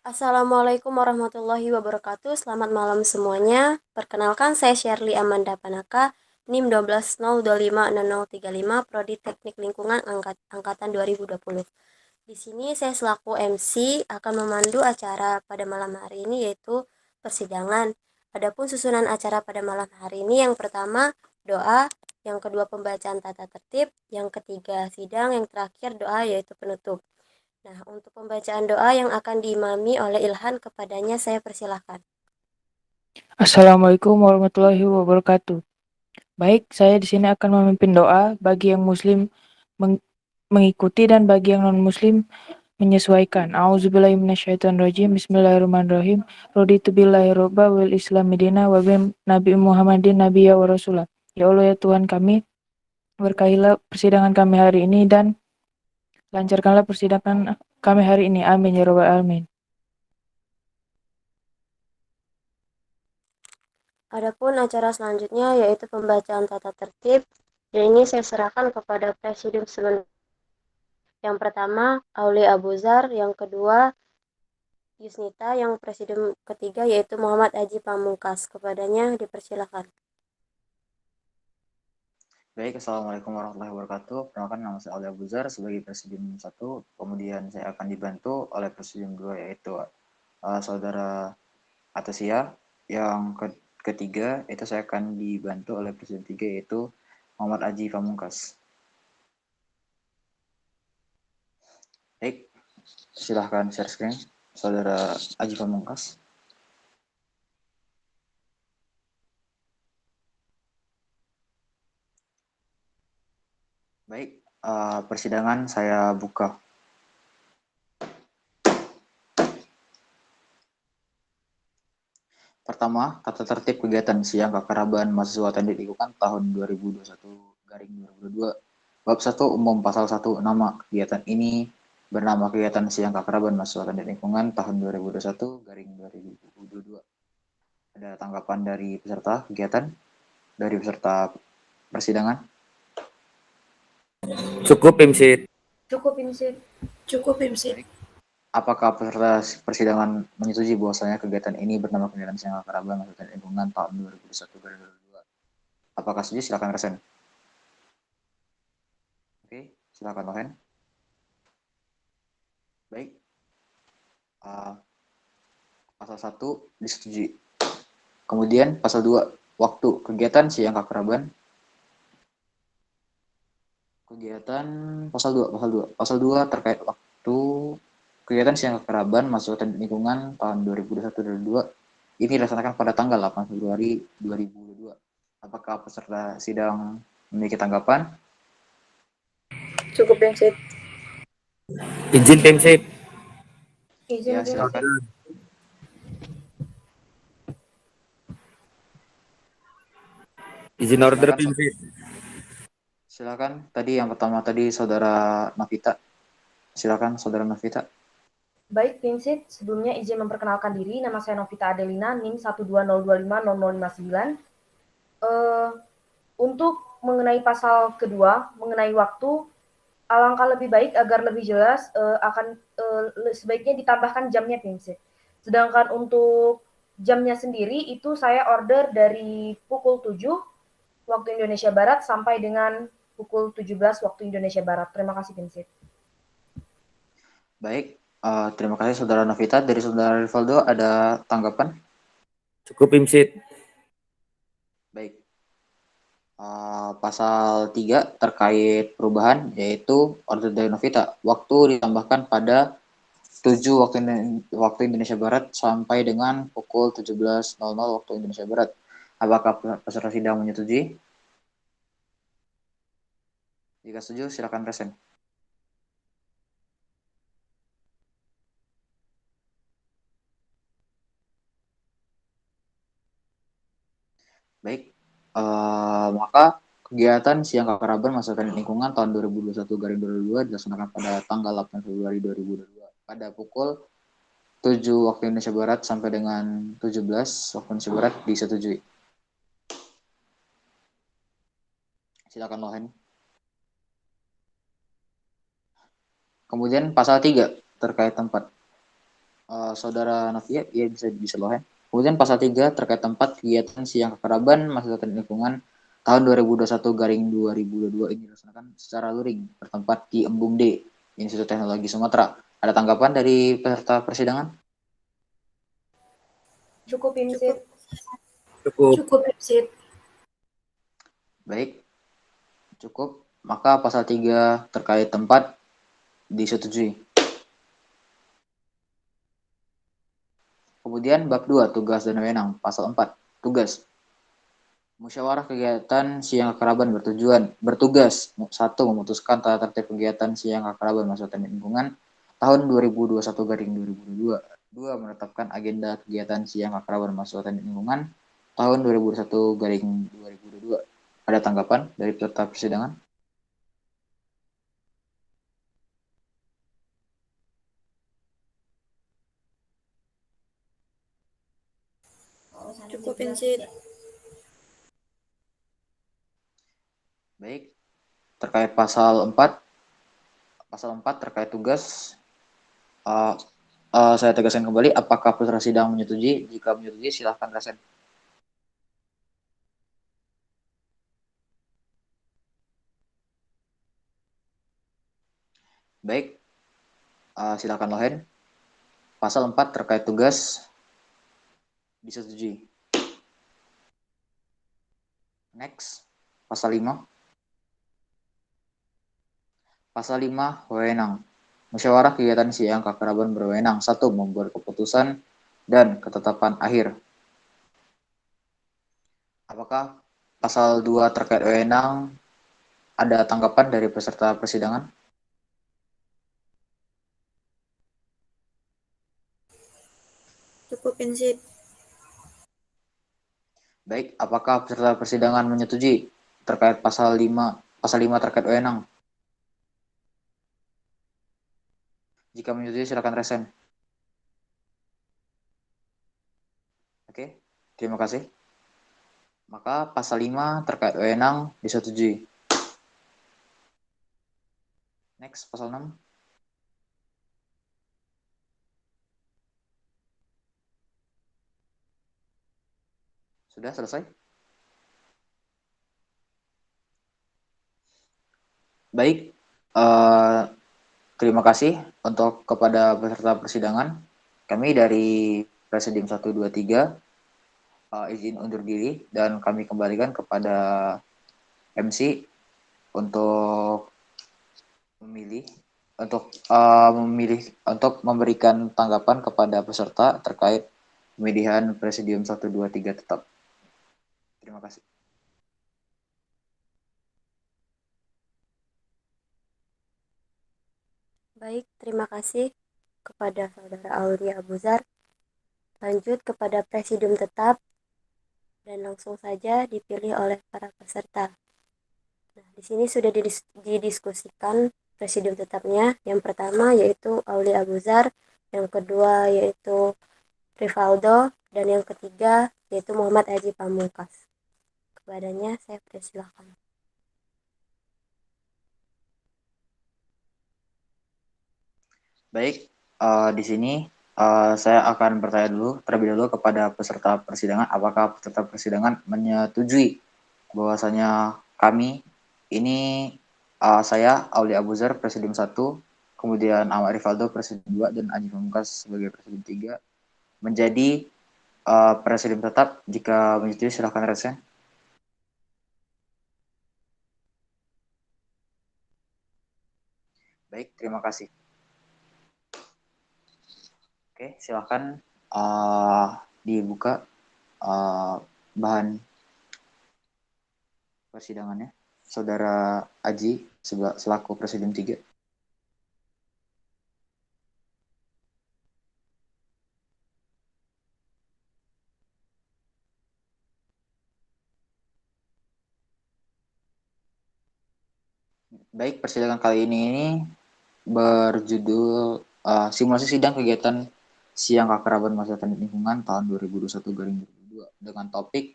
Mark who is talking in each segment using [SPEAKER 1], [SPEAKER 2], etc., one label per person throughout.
[SPEAKER 1] Assalamualaikum warahmatullahi wabarakatuh. Selamat malam semuanya. Perkenalkan, saya Shirley Amanda Panaka, NIM 120250035, Prodi Teknik Lingkungan Angkatan 2020. Di sini saya selaku MC akan memandu acara pada malam hari ini, yaitu persidangan. Adapun susunan acara pada malam hari ini, yang pertama doa, yang kedua pembacaan tata tertib, yang ketiga sidang, yang terakhir doa yaitu penutup. Nah, untuk pembacaan doa yang akan diimami oleh Ilhan, kepadanya saya persilahkan.
[SPEAKER 2] Assalamualaikum warahmatullahi wabarakatuh. Baik, saya di sini akan memimpin doa bagi yang muslim meng- mengikuti dan bagi yang non-muslim menyesuaikan. A'udzubillahi minasyaitonirrajim. Bismillahirrahmanirrahim. Raditu billahi robba wal islam medina wa bi Nabi Muhammadin nabiyya wa rasulah. Ya Allah ya Tuhan kami, berkahilah persidangan kami hari ini dan lancarkanlah persidangan kami hari ini. Amin ya rabbal alamin.
[SPEAKER 1] Adapun acara selanjutnya yaitu pembacaan tata tertib. Dan ini saya serahkan kepada Presidium sebenarnya. Yang pertama, Auli Abuzar, yang kedua, Yusnita, yang Presidium ketiga yaitu Muhammad Aji Pamungkas. Kepadanya dipersilakan.
[SPEAKER 3] Baik, Assalamualaikum warahmatullahi wabarakatuh. Perkenalkan, nama saya Alda Buzar sebagai Presidium 1. Kemudian saya akan dibantu oleh Presidium 2 yaitu Saudara Atasia. Yang ketiga itu saya akan dibantu oleh Presidium 3 yaitu Muhammad Aji Pamungkas. Baik, silahkan share screen Saudara Aji Pamungkas. Baik, persidangan saya buka. Pertama, tata tertib kegiatan siang kekerabaan mahasiswa teknik lingkungan tahun 2021-2022. Bab 1 umum pasal 1 nama kegiatan ini bernama kegiatan siang kekerabaan mahasiswa teknik lingkungan tahun 2021-2022. Ada tanggapan dari peserta kegiatan, dari peserta persidangan?
[SPEAKER 4] Cukup Imsit.
[SPEAKER 5] Cukup Imsit. Cukup Imsit.
[SPEAKER 3] Baik. Apakah peserta persidangan menyetujui bahwasanya kegiatan ini bernama kegiatan siang kekerabaan mahasiswa teknik lingkungan tahun 2021-2022? Apakah setuju? Silakan resen. Oke, silakan Lohen. Baik. Pasal 1 disetujui. Kemudian pasal 2, waktu kegiatan siang kekerabaan. Kegiatan pasal 2 terkait waktu kegiatan siang kekerabaan masuk lingkungan tahun 2021-2022 ini dilaksanakan pada tanggal 8 Februari 2022. Apakah peserta sidang memiliki tanggapan?
[SPEAKER 5] Cukup Imsit.
[SPEAKER 4] Izin Imsit.
[SPEAKER 5] Izin
[SPEAKER 3] Ya,
[SPEAKER 5] Imsit.
[SPEAKER 3] silakan.
[SPEAKER 4] Izin order
[SPEAKER 3] Silakan,
[SPEAKER 4] Imsit.
[SPEAKER 3] silakan. Tadi yang pertama tadi Saudara Navita. Silakan Saudara Navita.
[SPEAKER 5] Baik, Imsit. Sebelumnya izin memperkenalkan diri. Nama saya Novita Adelina, NIM 120250059. Untuk mengenai pasal kedua, mengenai waktu, alangkah lebih baik agar lebih jelas sebaiknya ditambahkan jamnya, Imsit. Sedangkan untuk jamnya sendiri itu saya order dari pukul 7 waktu Indonesia Barat sampai dengan pukul 17 waktu Indonesia Barat. Terima kasih, Imsit.
[SPEAKER 3] Baik, terima kasih Saudara Novita. Dari Saudara Rivaldo ada tanggapan?
[SPEAKER 4] Cukup Imsit.
[SPEAKER 3] Baik. Pasal 3 terkait perubahan yaitu order dari Novita. Waktu ditambahkan pada 7 waktu Indonesia Barat sampai dengan pukul 17.00 waktu Indonesia Barat. Apakah peserta sidang menyetujui? Jika setuju, silakan resen. Baik, maka kegiatan siang kekerabaan masa teknik lingkungan tahun 2021-2022 dilaksanakan pada tanggal 8 Februari 2022 pada pukul 7 waktu Indonesia Barat sampai dengan 17 waktu Indonesia Barat disetujui. Silakan Lohen. Kemudian pasal 3 terkait tempat. Saudara Novia, ya bisa lohen. Kemudian pasal 3 terkait tempat kegiatan siang kekerabatan mahasiswa teknik lingkungan tahun 2021-2022 ini dilaksanakan secara luring bertempat di Embung D, Institut Teknologi Sumatera. Ada tanggapan dari peserta persidangan?
[SPEAKER 5] Cukup Imsit.
[SPEAKER 4] Cukup.
[SPEAKER 1] Cukup Imsit.
[SPEAKER 3] Baik, cukup. Maka pasal 3 terkait tempat disetujui. Kemudian bab 2 tugas dan wewenang, pasal 4 tugas. Musyawarah kegiatan siang kekerabatan bertugas 1. Memutuskan tata tertib kegiatan siang kekerabatan mahasiswa teknik lingkungan tahun 2021-2022. 2. Menetapkan agenda kegiatan siang kekerabatan mahasiswa teknik lingkungan tahun 2021-2022. Ada tanggapan dari peserta persidangan?
[SPEAKER 1] Cukup Imsit.
[SPEAKER 3] Baik, terkait pasal 4 terkait tugas, saya tegaskan kembali, apakah peserta sidang menyetujui? Jika menyetujui, silahkan resen. Baik, silakan lohen. Pasal 4 terkait tugas disetujui. Next, pasal 5. Pasal 5, wewenang. Musyawarah kegiatan siang kekerabatan berwenang. 1. Membuat keputusan dan ketetapan akhir. Apakah pasal 2 terkait wewenang ada tanggapan dari peserta persidangan?
[SPEAKER 1] Cukup Imsit.
[SPEAKER 3] Baik, apakah peserta persidangan menyetujui terkait pasal 5 terkait wewenang? Jika menyetujui, silakan resen. Oke, terima kasih. Maka pasal 5 terkait wewenang disetujui. Next, pasal 6. Sudah selesai? Baik, terima kasih untuk kepada peserta persidangan. Kami dari Presidium 123 izin undur diri dan kami kembalikan kepada MC untuk memberikan tanggapan kepada peserta terkait pemilihan Presidium 123 tetap. Terima kasih.
[SPEAKER 1] Baik, terima kasih kepada Saudara Aulia Abuzar. Lanjut kepada Presidium tetap dan langsung saja dipilih oleh para peserta. Nah, di sini sudah didiskusikan Presidium tetapnya. Yang pertama yaitu Aulia Abuzar, yang kedua yaitu Rivaldo, dan yang ketiga yaitu Muhammad Haji Pamungkas. Kepadanya saya persilakan.
[SPEAKER 3] Baik, di sini saya akan bertanya terlebih dulu kepada peserta persidangan, apakah peserta persidangan menyetujui bahwasanya kami ini saya Aulia Abuzar Presidium 1, kemudian Ahmad Rivaldo Presidium 2 dan Aji Pamungkas sebagai Presidium 3 menjadi Presidium tetap. Jika menyetujui silakan resen. Baik, terima kasih. Oke, silakan dibuka bahan persidangannya. Saudara Aji selaku Presidium 3. Baik, persidangan kali ini berjudul simulasi sidang kegiatan siang kekerabatan mahasiswa teknik lingkungan tahun 2021-2022 dengan topik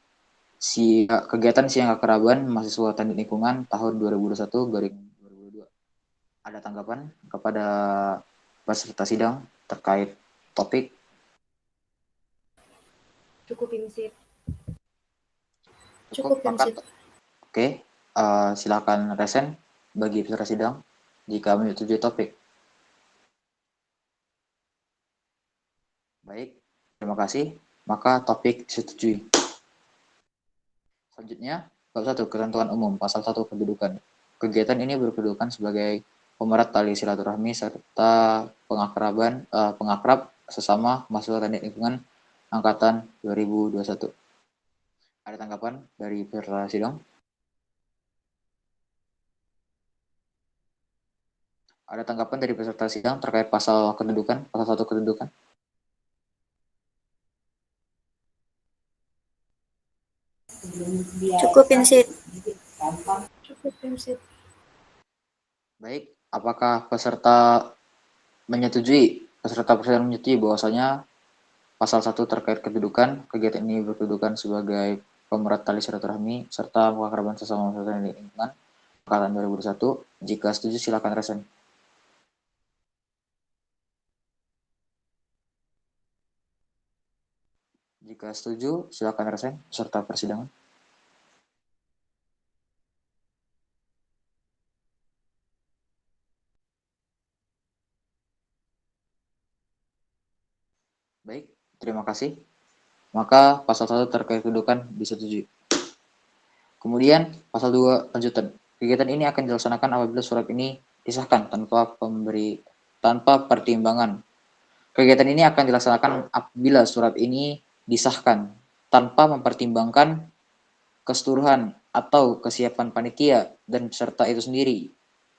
[SPEAKER 3] kegiatan siang kekerabatan mahasiswa teknik lingkungan tahun 2021-2022. Ada tanggapan kepada peserta sidang terkait topik?
[SPEAKER 5] Cukup Imsit.
[SPEAKER 1] Cukup
[SPEAKER 3] Sepakat?
[SPEAKER 1] Imsit.
[SPEAKER 3] Oke, silakan Resen bagi peserta sidang jika menyetujui topik. Baik, terima kasih. Maka topik disetujui. Selanjutnya, bab 1 ketentuan umum pasal 1 kedudukan. Kegiatan ini berkedudukan sebagai pemerat tali silaturahmi serta pengakrab sesama mahasiswa teknik lingkungan angkatan 2021. Ada tanggapan dari peserta sidang? Ada tanggapan dari peserta sidang terkait pasal kedudukan, pasal 1 kedudukan?
[SPEAKER 1] Cukup Imsit. Cukup Imsit.
[SPEAKER 3] Baik, apakah peserta menyetujui bahwasanya pasal 1 terkait kedudukan, kegiatan ini berkedudukan sebagai pemerat tali silaturahmi serta pengakraban sesama mahasiswa teknik lingkungan angkatan 2021? Jika setuju silakan resen. Jika setuju, silakan resen peserta persidangan. Baik, terima kasih. Maka pasal 1 terkait kedudukan disetujui. Kemudian pasal 2 lanjutan. Kegiatan ini akan dilaksanakan apabila surat ini disahkan tanpa pertimbangan. Kegiatan ini akan dilaksanakan apabila surat ini disahkan tanpa mempertimbangkan keseluruhan atau kesiapan panitia dan peserta itu sendiri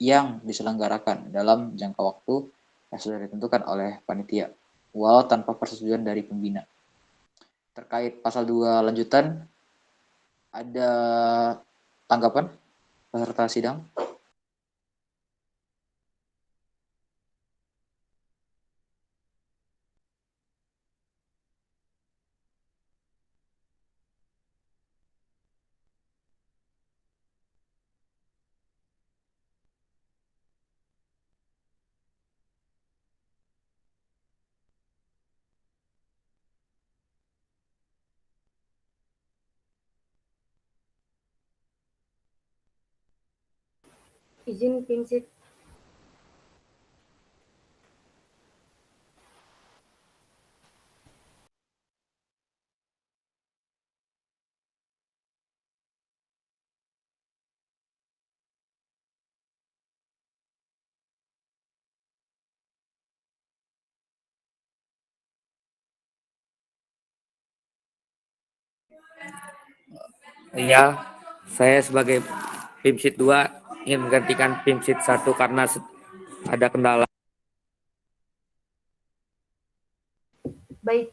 [SPEAKER 3] yang diselenggarakan dalam jangka waktu yang sudah ditentukan oleh panitia, walau tanpa persetujuan dari pembina. Terkait pasal 2 lanjutan, ada tanggapan peserta sidang?
[SPEAKER 5] Izin Imsit.
[SPEAKER 4] Iya, saya sebagai PIMSIT 2 ingin menggantikan PIMSIT 1 karena ada kendala.
[SPEAKER 5] Baik,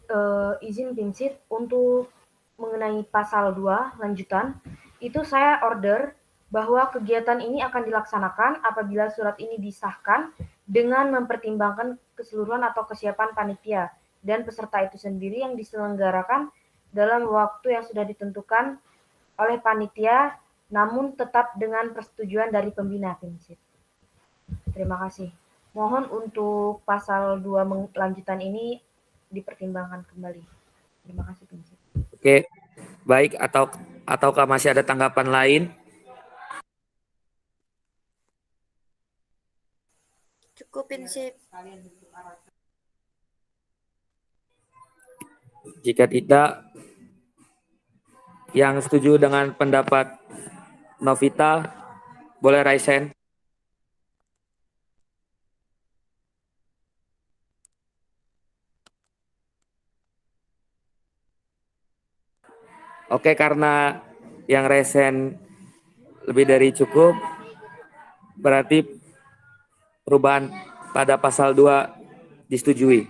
[SPEAKER 5] izin Imsit untuk mengenai pasal 2 lanjutan, itu saya order bahwa kegiatan ini akan dilaksanakan apabila surat ini disahkan dengan mempertimbangkan keseluruhan atau kesiapan panitia dan peserta itu sendiri yang diselenggarakan dalam waktu yang sudah ditentukan oleh panitia, namun tetap dengan persetujuan dari pembina PIMSIT. Terima kasih. Mohon untuk pasal 2 lanjutan ini dipertimbangkan kembali. Terima kasih, PIMSIT.
[SPEAKER 4] Oke, baik ataukah masih ada tanggapan lain?
[SPEAKER 1] Cukup Imsit.
[SPEAKER 4] Jika tidak, yang setuju dengan pendapat Novita boleh raise hand. Oke, karena yang raise hand lebih dari cukup, berarti perubahan pada pasal 2 disetujui.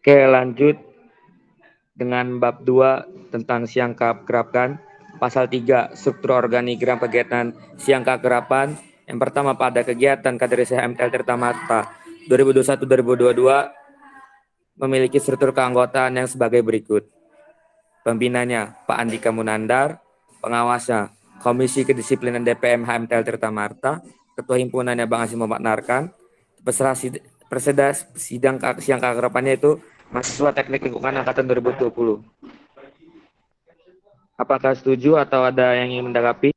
[SPEAKER 4] Oke, lanjut dengan bab 2 tentang siang keakraban. Pasal 3, struktur organigram kegiatan siang keakraban. Yang pertama, pada kegiatan Kaderisasi MTL Tirta Marta 2021-2022 memiliki struktur keanggotaan yang sebagai berikut. Pembinanya Pak Andika Munandar, pengawasnya Komisi Kedisiplinan DPM HMTL Tirta Marta, Ketua Himpunannya Bang Asim Muhammad Narkan, peserta sidang siang keakrabannya itu mahasiswa Teknik Lingkungan angkatan 2020. Apakah setuju atau ada yang ingin menanggapi?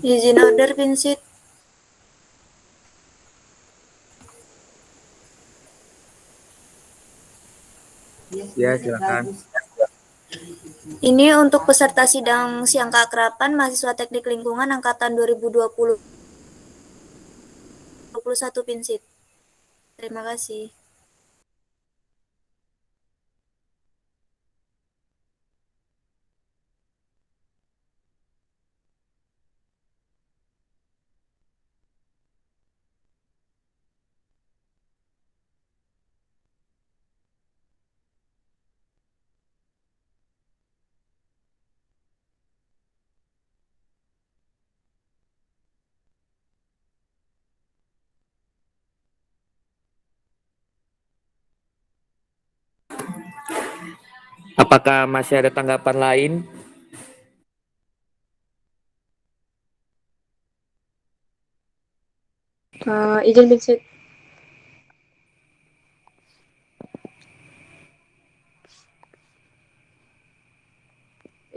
[SPEAKER 1] Izin order, Pinsit.
[SPEAKER 4] Ya, silakan.
[SPEAKER 1] Ini untuk peserta sidang siang keakraban mahasiswa Teknik Lingkungan angkatan 2021, Pinsit. Terima kasih.
[SPEAKER 4] Apakah masih ada tanggapan lain?
[SPEAKER 1] Izin, Pinsit.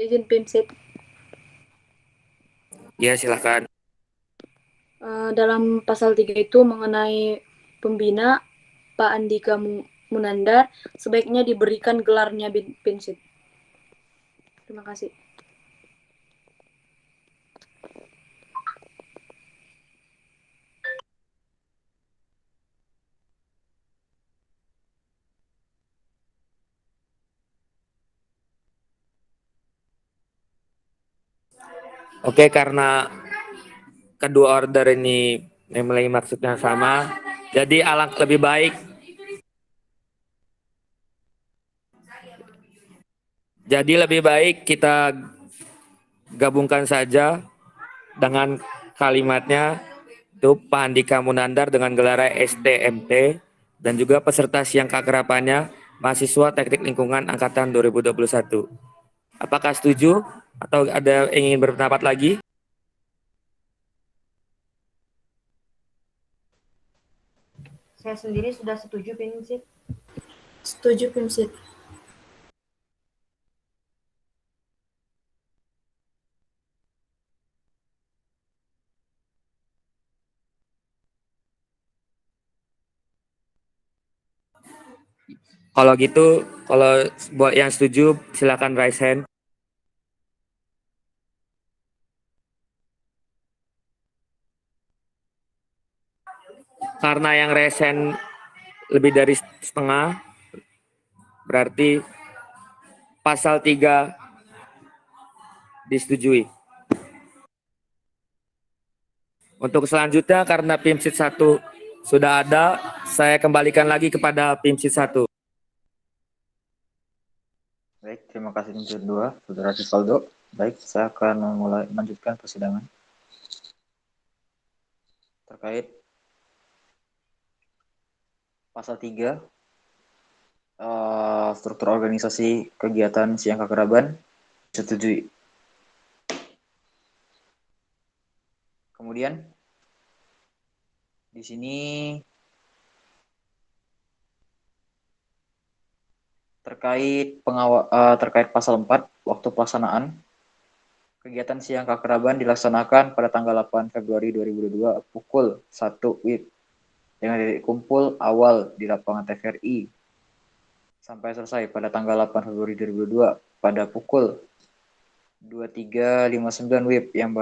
[SPEAKER 1] Izin, Pinsit.
[SPEAKER 4] Ya, silakan.
[SPEAKER 1] Dalam pasal 3 itu mengenai pembina Pak Andika Munandar sebaiknya diberikan gelarnya, Pinsit. Terima kasih.
[SPEAKER 4] Oke, karena kedua order ini memiliki maksud yang sama, jadi lebih baik kita gabungkan saja dengan kalimatnya itu Pak Andika Munandar dengan gelar STMT dan juga peserta siang keakrabannya mahasiswa Teknik Lingkungan angkatan 2021. Apakah setuju atau ada yang ingin berpendapat lagi?
[SPEAKER 5] Saya sendiri sudah setuju, Pinsit.
[SPEAKER 1] Setuju, Pinsit.
[SPEAKER 4] Kalau gitu, kalau buat yang setuju silakan raise hand. Karena yang raise hand lebih dari setengah, berarti pasal 3 disetujui. Untuk selanjutnya karena PIMSIT 1 sudah ada, saya kembalikan lagi kepada PIMSIT 1.
[SPEAKER 3] Baik, terima kasih PIMSIT 2, Saudara Rivaldo. Baik, saya akan melanjutkan persidangan terkait pasal 3 struktur organisasi kegiatan siang keakraban disetujui. Kemudian di sini terkait pasal 4 waktu pelaksanaan kegiatan siang keakraban dilaksanakan pada tanggal 8 Februari 2022 pukul 1 WIB dengan titik kumpul awal di lapangan TVRI sampai selesai pada tanggal 8 Februari 2022 pada pukul 23.59 WIB yang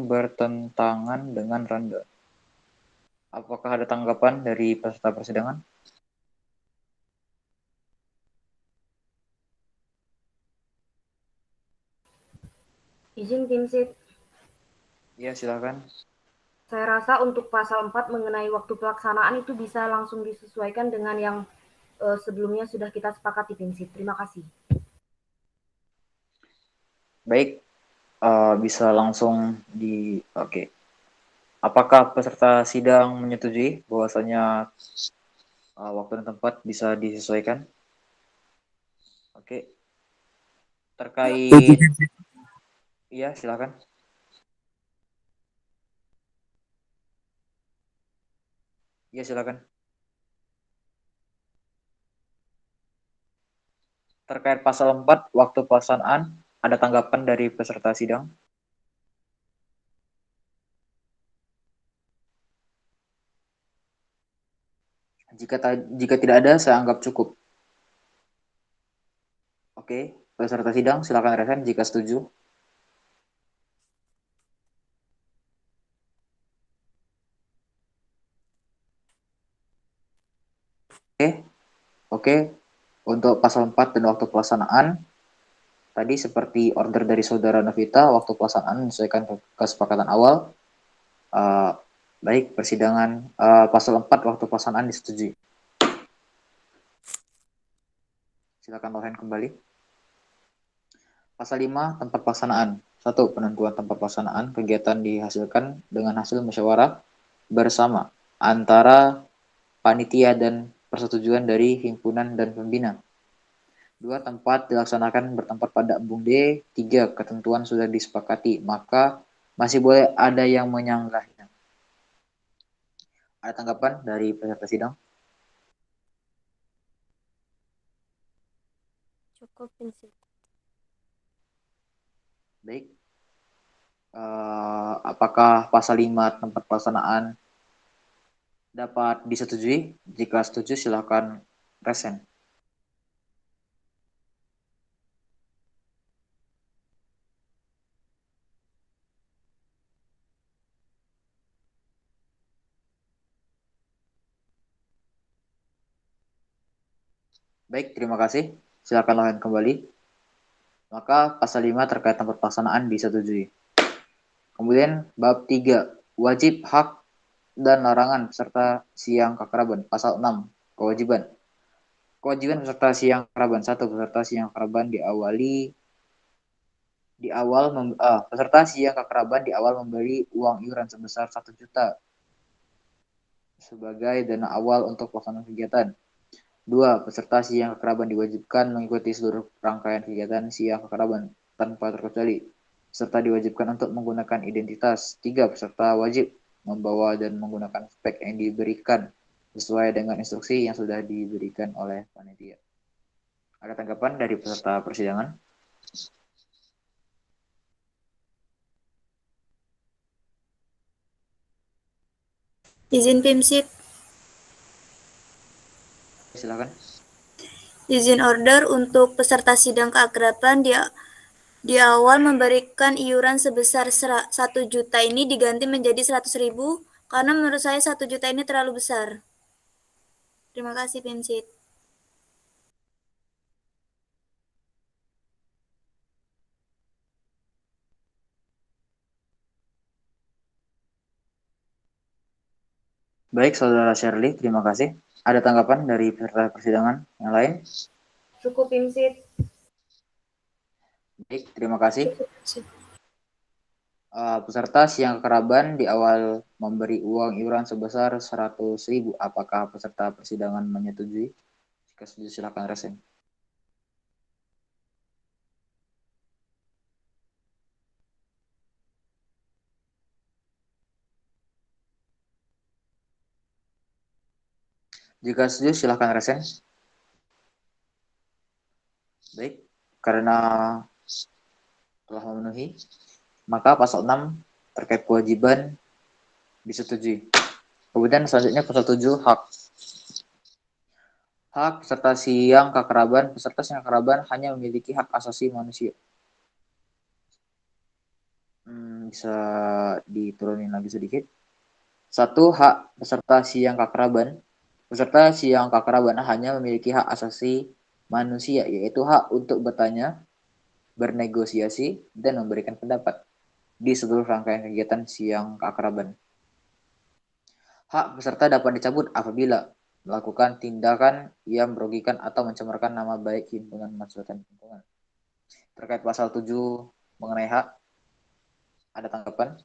[SPEAKER 3] bertentangan dengan Randa. Apakah ada tanggapan dari peserta persidangan?
[SPEAKER 5] Izin tim sit.
[SPEAKER 3] Iya, silakan.
[SPEAKER 5] Saya rasa untuk pasal 4 mengenai waktu pelaksanaan itu bisa langsung disesuaikan dengan yang sebelumnya sudah kita sepakati tim sit. Terima kasih.
[SPEAKER 3] Baik, bisa langsung oke. Apakah peserta sidang menyetujui bahwasanya waktu dan tempat bisa disesuaikan? Oke. Terkait, iya silakan. Iya silakan. Terkait pasal 4 waktu pelaksanaan, ada tanggapan dari peserta sidang? Jika tidak ada, saya anggap cukup. Oke, peserta sidang silakan resen jika setuju. Oke. Untuk pasal 4 dan waktu pelaksanaan, tadi seperti order dari saudara Novita, waktu pelaksanaan menyesuaikan kesepakatan awal. Baik, persidangan pasal 4 waktu pelaksanaan disetujui. Silakan login kembali. Pasal 5 tempat pelaksanaan. 1. Penentuan tempat pelaksanaan kegiatan dihasilkan dengan hasil musyawarah bersama antara panitia dan persetujuan dari himpunan dan pembina. 2. Tempat dilaksanakan bertempat pada embung D. 3. Ketentuan sudah disepakati, maka masih boleh ada yang menyanggahnya. Ada tanggapan dari peserta sidang?
[SPEAKER 1] Cukup tim sit.
[SPEAKER 3] Baik. Apakah pasal 5 tempat pelaksanaan dapat disetujui? Jika setuju, silakan resen. Baik, terima kasih. Silakan login kembali. Maka pasal 5 terkait tempat pelaksanaan disetujui. Kemudian bab 3, wajib, hak, dan larangan peserta siang keakraban. Pasal 6, kewajiban. Kewajiban peserta siang keakraban. 1. Peserta siang keakraban peserta siang keakraban di awal memberi uang iuran sebesar 1 juta sebagai dana awal untuk pelaksanaan kegiatan. 2. Peserta siang keakraban diwajibkan mengikuti seluruh rangkaian kegiatan siang keakraban tanpa terkecuali. Peserta diwajibkan untuk menggunakan identitas. 3. Peserta wajib membawa dan menggunakan spek yang diberikan sesuai dengan instruksi yang sudah diberikan oleh panitia. Ada tanggapan dari peserta persidangan?
[SPEAKER 6] Izin tim sit.
[SPEAKER 3] Silakan.
[SPEAKER 6] Izin order untuk peserta sidang keakraban di awal memberikan iuran sebesar 1 juta ini diganti menjadi 100.000 karena menurut saya 1 juta ini terlalu besar. Terima kasih tim sit.
[SPEAKER 3] Baik, Saudara Shirley, terima kasih. Ada tanggapan dari peserta persidangan yang lain?
[SPEAKER 5] Cukup tim sit.
[SPEAKER 3] Baik, terima kasih.
[SPEAKER 6] Cukup.
[SPEAKER 3] Peserta siang keakraban di awal memberi uang iuran sebesar 100.000. Apakah peserta persidangan menyetujui? Jika setuju, silakan resen. Jika setuju, silakan resen. Baik, karena telah memenuhi, maka pasal 6 terkait kewajiban disetujui. Kemudian selanjutnya pasal 7, hak. Hak peserta siang keakraban hanya memiliki hak asasi manusia. Bisa diturunin lagi sedikit. 1. Hak peserta siang keakraban. Peserta siang keakraban hanya memiliki hak asasi manusia, yaitu hak untuk bertanya, bernegosiasi, dan memberikan pendapat di seluruh rangkaian kegiatan siang keakraban. Hak peserta dapat dicabut apabila melakukan tindakan yang merugikan atau mencemarkan nama baik himpunan mahasiswa dan lingkungan. Terkait pasal 7 mengenai hak, ada tanggapan?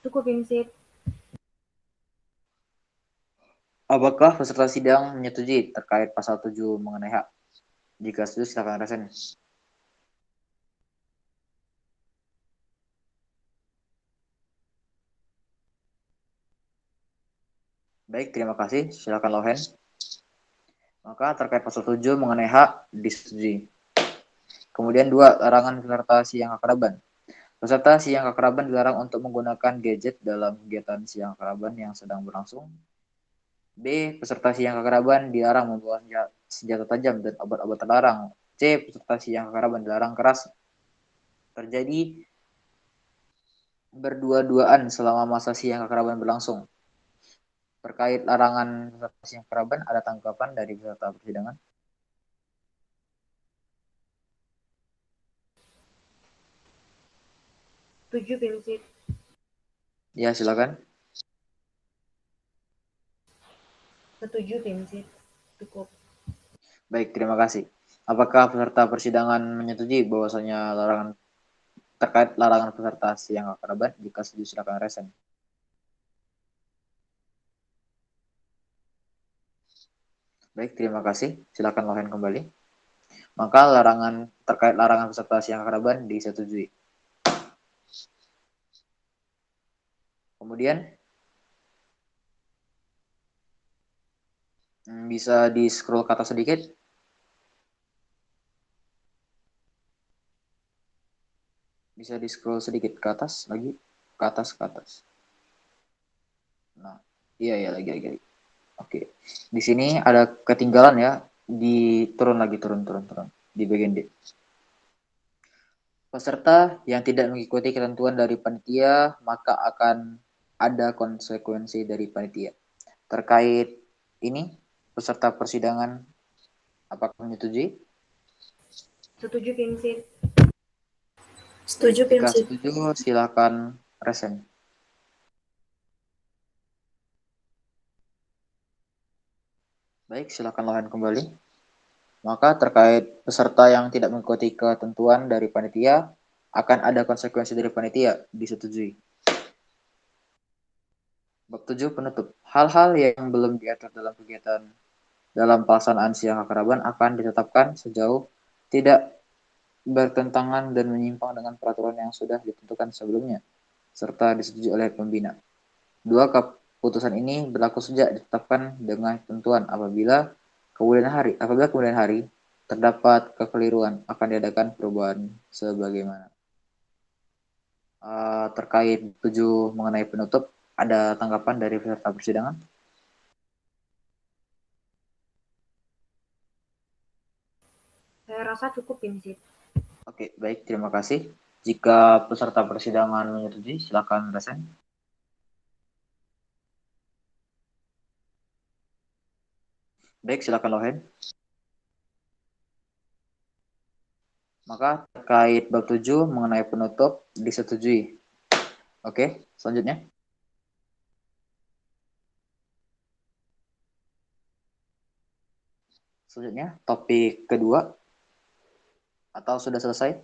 [SPEAKER 5] Cukup Imsit.
[SPEAKER 3] Apakah peserta sidang menyetujui terkait pasal 7 mengenai hak? Jika setuju, silakan resen. Baik, terima kasih. Silakan Lohen. Maka terkait pasal 7 mengenai hak disetujui. Kemudian 2, larangan peserta siang keakraban. Peserta siang keakraban dilarang untuk menggunakan gadget dalam kegiatan siang keakraban yang sedang berlangsung. B. Peserta siang keakraban dilarang membawa senjata tajam dan obat-obat terlarang. C. Peserta siang keakraban dilarang keras terjadi berdua-duaan selama masa siang keakraban berlangsung. Terkait larangan peserta siang keakraban, ada tanggapan dari peserta persidangan?
[SPEAKER 5] Setuju Imsit.
[SPEAKER 3] Ya, silakan.
[SPEAKER 5] Setuju Imsit. Cukup.
[SPEAKER 3] Baik, terima kasih. Apakah peserta persidangan menyetujui bahwasanya terkait larangan peserta siang keakraban? Jika setuju, silakan resen. Baik, terima kasih. Silakan Lohen kembali. Maka terkait larangan peserta siang keakraban disetujui. Kemudian bisa di scroll ke atas sedikit. Bisa di scroll sedikit ke atas lagi, ke atas. Nah, iya lagi. Oke. Di sini ada ketinggalan ya, turun di bagian D. Peserta yang tidak mengikuti ketentuan dari panitia maka akan ada konsekuensi dari panitia. Terkait ini, peserta persidangan apakah menyetujui?
[SPEAKER 5] Setuju Imsit.
[SPEAKER 6] Setuju
[SPEAKER 3] Jika
[SPEAKER 6] Imsit.
[SPEAKER 3] setuju, silakan resen. Baik, silakan Lohen kembali. Maka terkait peserta yang tidak mengikuti ketentuan dari panitia akan ada konsekuensi dari panitia, disetujui. Bab 7 penutup. Hal-hal yang belum diatur dalam kegiatan dalam pelaksanaan siang keakraban akan ditetapkan sejauh tidak bertentangan dan menyimpang dengan peraturan yang sudah ditentukan sebelumnya, serta disetujui oleh pembina. 2. Keputusan ini berlaku sejak ditetapkan dengan ketentuan apabila kemudian hari terdapat kekeliruan akan diadakan perubahan sebagaimana. Terkait 7 mengenai penutup, ada tanggapan dari peserta persidangan?
[SPEAKER 5] Saya rasa cukup Imsit.
[SPEAKER 3] Oke, baik, terima kasih. Jika peserta persidangan menyetujui, silakan resen. Baik, silakan Lohen. Maka terkait bab 7 mengenai penutup disetujui. Oke, selanjutnya. Selanjutnya, topik kedua. Atau sudah selesai?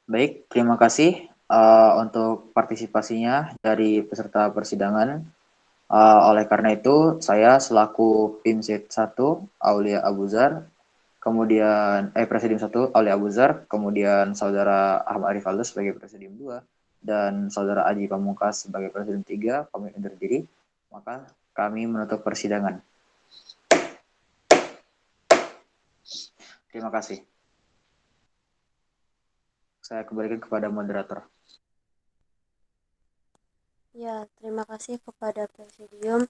[SPEAKER 3] Baik, terima kasih untuk partisipasinya dari peserta persidangan. Oleh karena itu, saya selaku PIMSIT 1, Aulia Abuzar, kemudian Presidium 1, Aulia Abuzar, kemudian Saudara Ahmad Arif Alus sebagai Presidium 2, dan Saudara Aji Pamungkas sebagai Presidium 3, kami undur diri, maka kami menutup persidangan. Terima kasih. Saya kembalikan kepada moderator.
[SPEAKER 1] Ya, terima kasih kepada Presidium.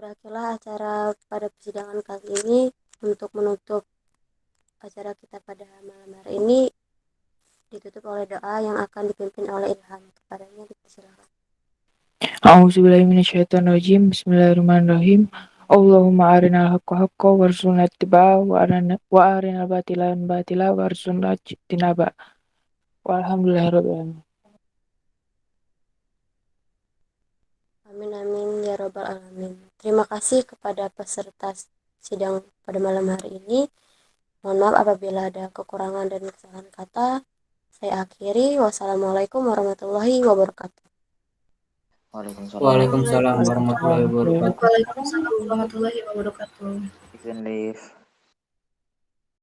[SPEAKER 1] Berakhirlah acara pada persidangan kali ini. Untuk menutup acara kita pada malam hari ini ditutup oleh doa yang akan dipimpin oleh Ilham. Kepadanya dipersilakan.
[SPEAKER 2] A'udzubillahi minasyaitonirrajim. Bismillahirrahmanirrahim. Allahumma arinal haqqa haqqa warzuqna ittiba'ah wa arinal batila batila warzuqna ijtinaba. Walhamdulillahirabbil alamin.
[SPEAKER 1] Amin amin ya robbal alamin. Terima kasih kepada peserta sidang pada malam hari ini. Mohon maaf apabila ada kekurangan dan kesalahan kata. Saya akhiri. Wassalamualaikum warahmatullahi wabarakatuh.
[SPEAKER 3] Waalaikumsalam
[SPEAKER 7] Waalaikumsalam warahmatullahi wabarakatuh.
[SPEAKER 6] Waalaikumsalam warahmatullahi wabarakatuh.
[SPEAKER 3] You can leave.